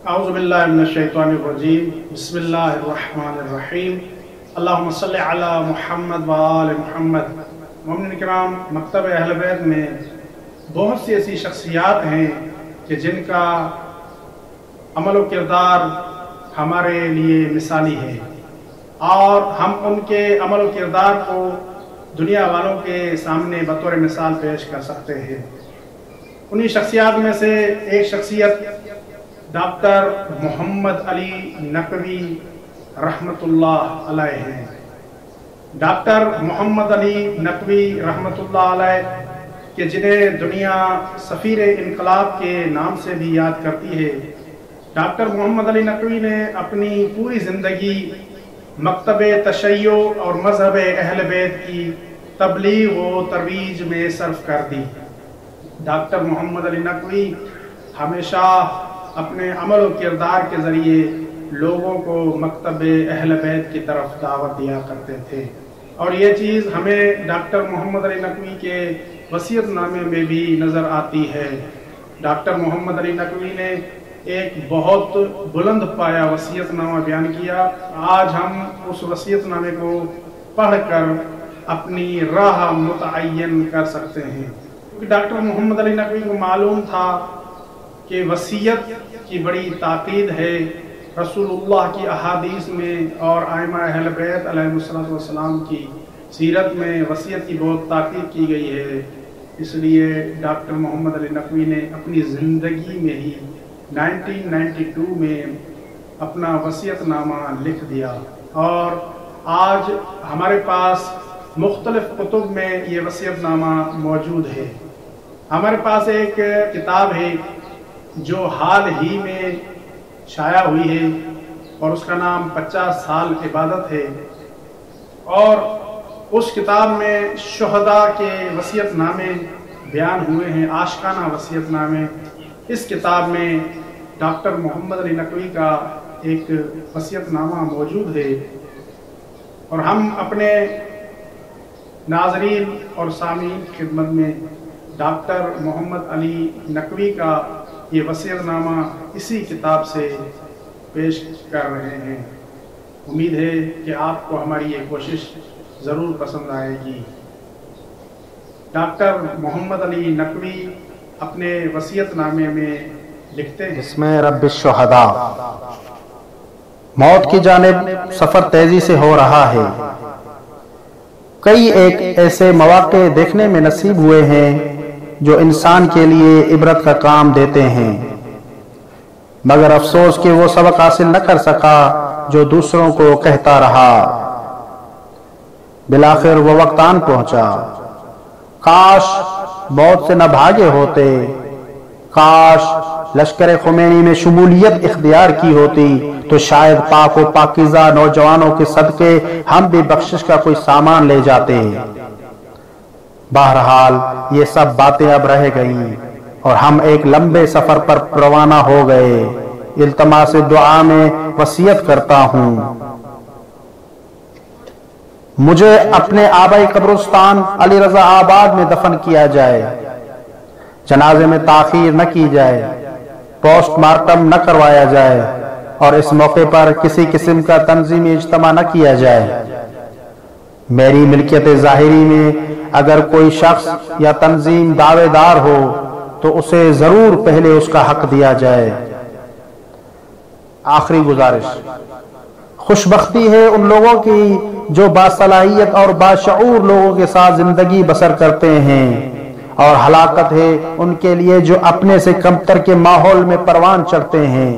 اعوذ باللہ من الشیطان الرجیم بسم اللہ الرحمن الرحیم اللہم صلی علی محمد و آل محمد۔ مومنین کرام، مکتب اہل بیت میں بہت سی ایسی شخصیات ہیں کہ جن کا عمل و کردار ہمارے لیے مثالی ہے، اور ہم ان کے عمل و کردار کو دنیا والوں کے سامنے بطور مثال پیش کر سکتے ہیں۔ انہی شخصیات میں سے ایک شخصیت ڈاکٹر محمد علی نقوی رحمۃ اللہ علیہ ہیں۔ ڈاکٹر محمد علی نقوی رحمۃ اللہ علیہ کہ جنہیں دنیا سفیر انقلاب کے نام سے بھی یاد کرتی ہے، ڈاکٹر محمد علی نقوی نے اپنی پوری زندگی مکتب تشیع اور مذہب اہل بیت کی تبلیغ و ترویج میں صرف کر دی۔ ڈاکٹر محمد علی نقوی ہمیشہ اپنے عمل و کردار کے ذریعے لوگوں کو مکتب اہل بیت کی طرف دعوت دیا کرتے تھے، اور یہ چیز ہمیں ڈاکٹر محمد علی نقوی کے وصیت نامے میں بھی نظر آتی ہے۔ ڈاکٹر محمد علی نقوی نے ایک بہت بلند پایا وصیت نامہ بیان کیا۔ آج ہم اس وصیت نامے کو پڑھ کر اپنی راہ متعین کر سکتے ہیں، کیونکہ ڈاکٹر محمد علی نقوی کو معلوم تھا کہ وصیت کی بڑی تاکید ہے۔ رسول اللہ کی احادیث میں اور ائمہ اہل بیت علیہ السلام کی سیرت میں وصیت کی بہت تاکید کی گئی ہے، اس لیے ڈاکٹر محمد علی نقوی نے اپنی زندگی میں ہی 1992 میں اپنا وصیت نامہ لکھ دیا، اور آج ہمارے پاس مختلف کتب میں یہ وصیت نامہ موجود ہے۔ ہمارے پاس ایک کتاب ہے جو حال ہی میں شائع ہوئی ہے، اور اس کا نام 50 سال عبادت ہے، اور اس کتاب میں شہداء کے وصیت نامے بیان ہوئے ہیں، عاشقانہ وصیت نامے۔ اس کتاب میں ڈاکٹر محمد علی نقوی کا ایک وصیت نامہ موجود ہے، اور ہم اپنے ناظرین اور سامعین کی خدمت میں ڈاکٹر محمد علی نقوی کا یہ وصیت نامہ اسی کتاب سے پیش کر رہے ہیں۔ امید ہے کہ آپ کو ہماری یہ کوشش ضرور پسند آئے گی۔ ڈاکٹر محمد علی نقوی اپنے وصیت نامے میں لکھتے ہیں: بسم رب الشہداء، موت کی جانب سفر تیزی سے ہو رہا ہے۔ کئی ایک ایسے مواقع دیکھنے میں نصیب ہوئے ہیں جو انسان کے لیے عبرت کا کام دیتے ہیں، مگر افسوس کہ وہ سبق حاصل نہ کر سکا جو دوسروں کو کہتا رہا۔ بالآخر وہ وقت آن پہنچا، کاش موت سے نہ بھاگے ہوتے، کاش لشکر خمینی میں شمولیت اختیار کی ہوتی تو شاید پاک و پاکیزہ نوجوانوں کے صدقے ہم بھی بخشش کا کوئی سامان لے جاتے۔ بہرحال یہ سب باتیں اب رہ گئیں، اور ہم ایک لمبے سفر پر روانہ ہو گئے۔ التماس دعا میں وصیت کرتا ہوں، مجھے اپنے آبائی قبرستان علی رضا آباد میں دفن کیا جائے، جنازے میں تاخیر نہ کی جائے، پوسٹ مارٹم نہ کروایا جائے، اور اس موقع پر کسی قسم کا تنظیمی اجتماع نہ کیا جائے۔ میری ملکیت ظاہری میں اگر کوئی شخص یا تنظیم دعوے دار ہو تو اسے ضرور پہلے اس کا حق دیا جائے۔ آخری گزارش، خوش بختی ہے ان لوگوں کی جو باصلاحیت اور باشعور لوگوں کے ساتھ زندگی بسر کرتے ہیں، اور ہلاکت ہے ان کے لیے جو اپنے سے کمتر کے ماحول میں پروان چڑھتے ہیں۔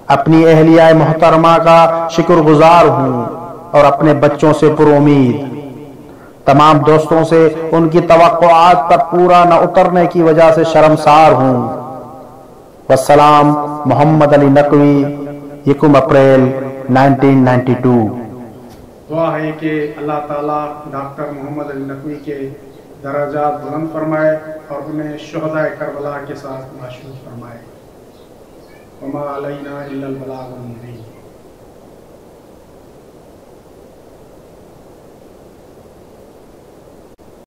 اپنی اہلیہ محترمہ کا شکر گزار ہوں اور اپنے بچوں سے پر امید، تمام دوستوں سے ان کی توقعات پر پورا نہ اترنے کی وجہ سے شرمسار ہوں۔ والسلام، محمد علی نقوی، 1 اپریل 1992۔ دعا ہے کہ اللہ تعالیٰ ڈاکٹر محمد علی نقوی کے درجات بلند فرمائے اور انہیں شہداء کربلا کے ساتھ مشروط فرمائے۔ وما علینا الا البلاغ المبین۔